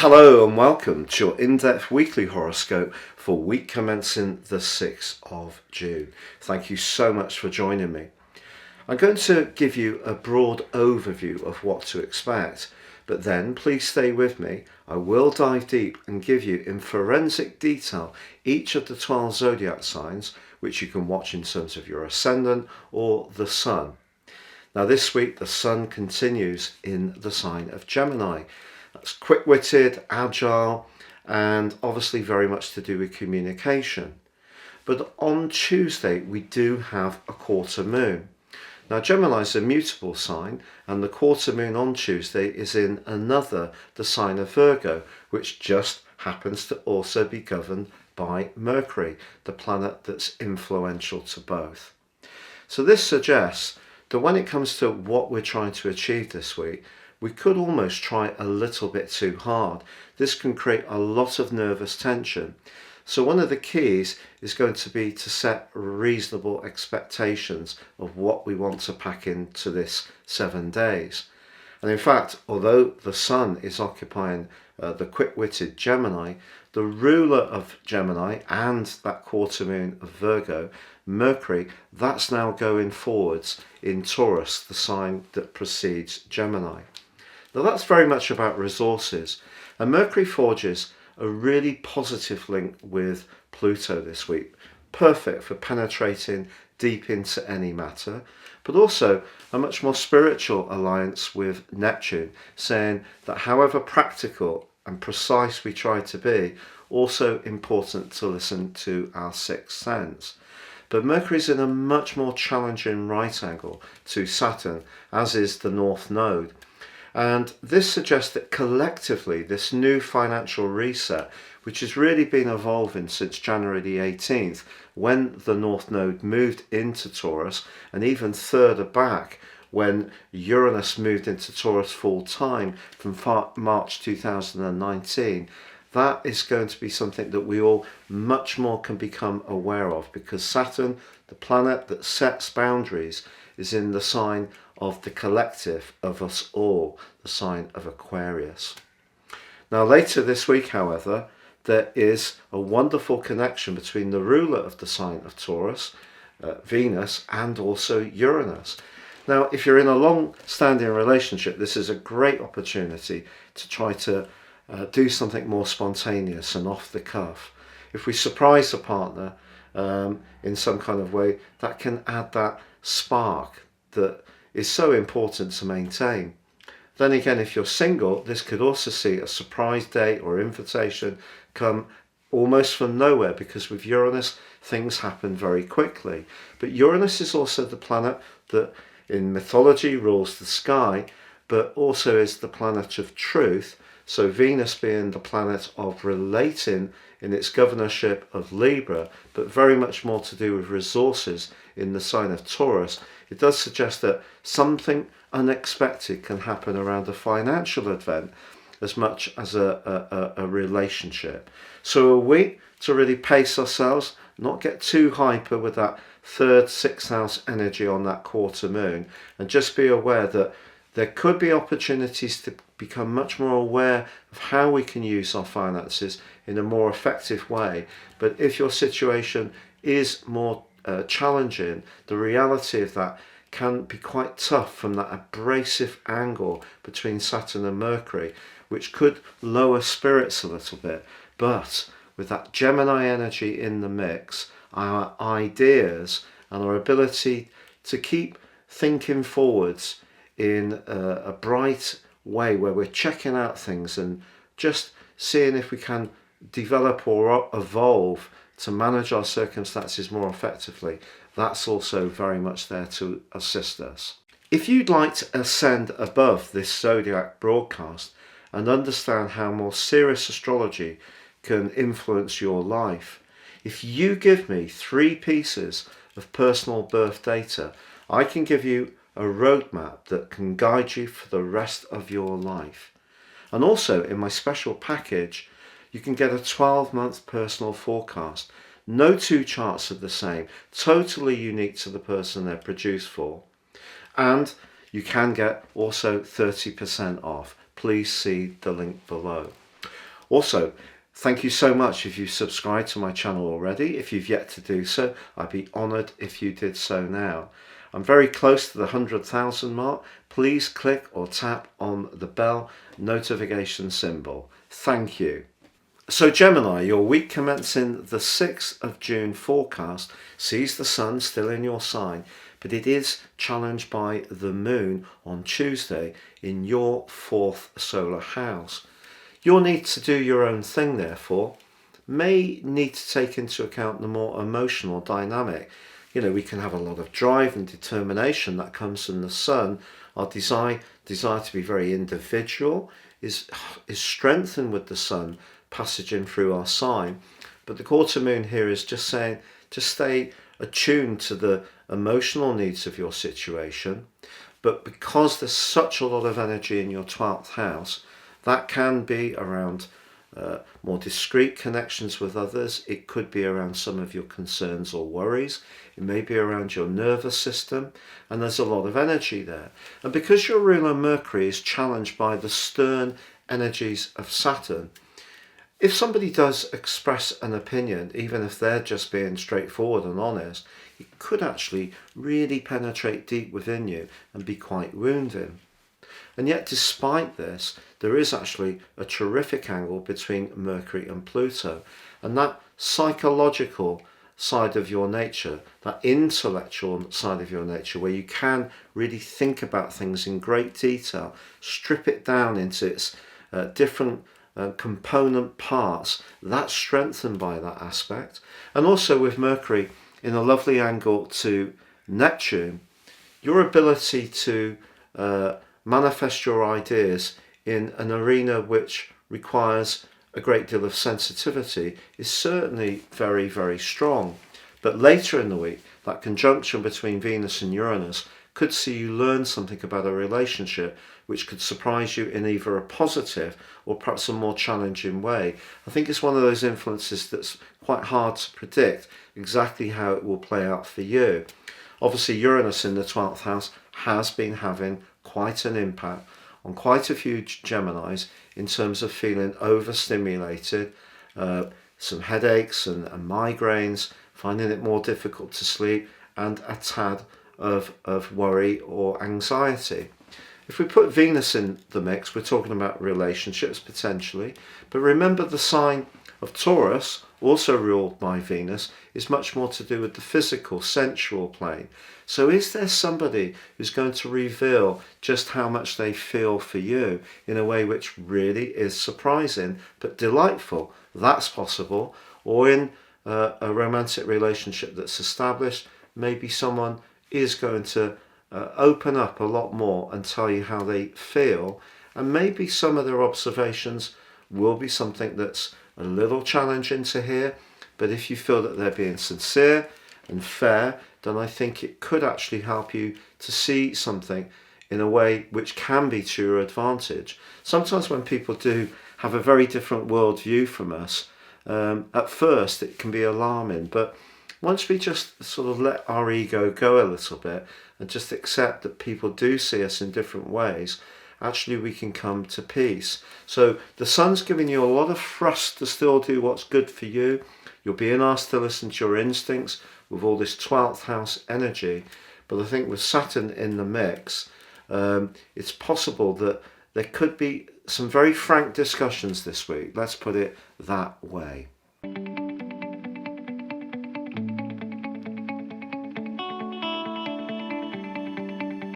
Hello and welcome to your in-depth weekly horoscope for week commencing the 6th of June. Thank you so much for joining me. I'm going to give you a broad overview of what to expect, but then please stay with me. I will dive deep and give you in forensic detail each of the 12 zodiac signs, which you can watch in terms of your ascendant or the sun. Now this week the sun continues in the sign of Gemini. That's quick-witted, agile, and obviously very much to do with communication. But on Tuesday we do have a quarter moon. Now Gemini is a mutable sign, and the quarter moon on Tuesday is in the sign of Virgo, which just happens to also be governed by Mercury, the planet that's influential to both. So this suggests that when it comes to what we're trying to achieve this week, we could almost try a little bit too hard. This can create a lot of nervous tension. So one of the keys is going to be to set reasonable expectations of what we want to pack into this 7 days. And in fact, although the sun is occupying the quick-witted Gemini, the ruler of Gemini and that quarter moon of Virgo, Mercury, that's now going forwards in Taurus, the sign that precedes Gemini. Now that's very much about resources, and Mercury forges a really positive link with Pluto this week, perfect for penetrating deep into any matter, but also a much more spiritual alliance with Neptune, saying that however practical and precise we try to be, also important to listen to our sixth sense. But Mercury's in a much more challenging right angle to Saturn, as is the North Node. And this suggests that collectively this new financial reset, which has really been evolving since January the 18th, when the North Node moved into Taurus, and even further back when Uranus moved into Taurus full time from March 2019, that is going to be something that we all much more can become aware of, because Saturn, the planet that sets boundaries, is in the sign of the collective of us all, the sign of Aquarius. Now later this week, however, there is a wonderful connection between the ruler of the sign of Taurus, Venus, and also Uranus. Now if you're in a long-standing relationship, this is a great opportunity to try to do something more spontaneous and off the cuff. If we surprise a partner in some kind of way, that can add that spark that is so important to maintain. Then again, if you're single, this could also see a surprise date or invitation come almost from nowhere, because with Uranus things happen very quickly. But Uranus is also the planet that in mythology rules the sky, but also is the planet of truth. So Venus being the planet of relating in its governorship of Libra, but very much more to do with resources in the sign of Taurus, it does suggest that something unexpected can happen around a financial event as much as a relationship. So a week to really pace ourselves, not get too hyper with that third, sixth house energy on that quarter moon, and just be aware that there could be opportunities to become much more aware of how we can use our finances in a more effective way. But if your situation is more challenging, the reality of that can be quite tough from that abrasive angle between Saturn and Mercury, which could lower spirits a little bit. But with that Gemini energy in the mix, our ideas and our ability to keep thinking forwards in a bright way, where we're checking out things and just seeing if we can develop or evolve to manage our circumstances more effectively, that's also very much there to assist us. If you'd like to ascend above this zodiac broadcast and understand how more serious astrology can influence your life, if you give me 3 pieces of personal birth data, I can give you a roadmap that can guide you for the rest of your life. And also in my special package, you can get a 12-month personal forecast. No 2 charts are the same, totally unique to the person they're produced for. And you can get also 30% off. Please see the link below. Also, thank you so much if you've subscribed to my channel already. If you've yet to do so, I'd be honoured if you did so now. I'm very close to the 100,000 mark. Please click or tap on the bell notification symbol. Thank you. So Gemini, your week commencing the 6th of June forecast sees the sun still in your sign, but it is challenged by the moon on Tuesday in your 4th solar house. You'll need to do your own thing, therefore. May need to take into account the more emotional dynamic. We can have a lot of drive and determination that comes from the sun. Our desire to be very individual is strengthened with the sun passaging through our sign. But the quarter moon here is just saying, just stay attuned to the emotional needs of your situation. But because there's such a lot of energy in your 12th house, that can be around more discreet connections with others. It could be around some of your concerns or worries. It may be around your nervous system, and there's a lot of energy there. And because your ruler Mercury is challenged by the stern energies of Saturn, if somebody does express an opinion, even if they're just being straightforward and honest, it could actually really penetrate deep within you and be quite wounding. And yet, despite this, there is actually a terrific angle between Mercury and Pluto. And that psychological side of your nature, that intellectual side of your nature, where you can really think about things in great detail, strip it down into its different component parts, that's strengthened by that aspect. And also with Mercury in a lovely angle to Neptune, your ability to manifest your ideas in an arena which requires a great deal of sensitivity is certainly very, very strong. But later in the week, that conjunction between Venus and Uranus could see you learn something about a relationship which could surprise you in either a positive or perhaps a more challenging way. I think it's one of those influences that's quite hard to predict exactly how it will play out for you. Obviously, Uranus in the 12th house has been having quite an impact on quite a few Geminis in terms of feeling overstimulated, some headaches and migraines, finding it more difficult to sleep, and a tad of worry or anxiety. If we put Venus in the mix, we're talking about relationships potentially, but remember the sign of Taurus, also ruled by Venus, is much more to do with the physical, sensual plane. So is there somebody who's going to reveal just how much they feel for you in a way which really is surprising but delightful? That's possible. Or in a romantic relationship that's established, maybe someone is going to open up a lot more and tell you how they feel, and maybe some of their observations will be something that's a little challenging to hear, but if you feel that they're being sincere and fair, then I think it could actually help you to see something in a way which can be to your advantage. Sometimes when people do have a very different worldview from us, at first it can be alarming, but once we just sort of let our ego go a little bit and just accept that people do see us in different ways, actually we can come to peace. So the sun's giving you a lot of thrust to still do what's good for you. You're being asked to listen to your instincts with all this 12th house energy. But I think with Saturn in the mix, it's possible that there could be some very frank discussions this week. Let's put it that way.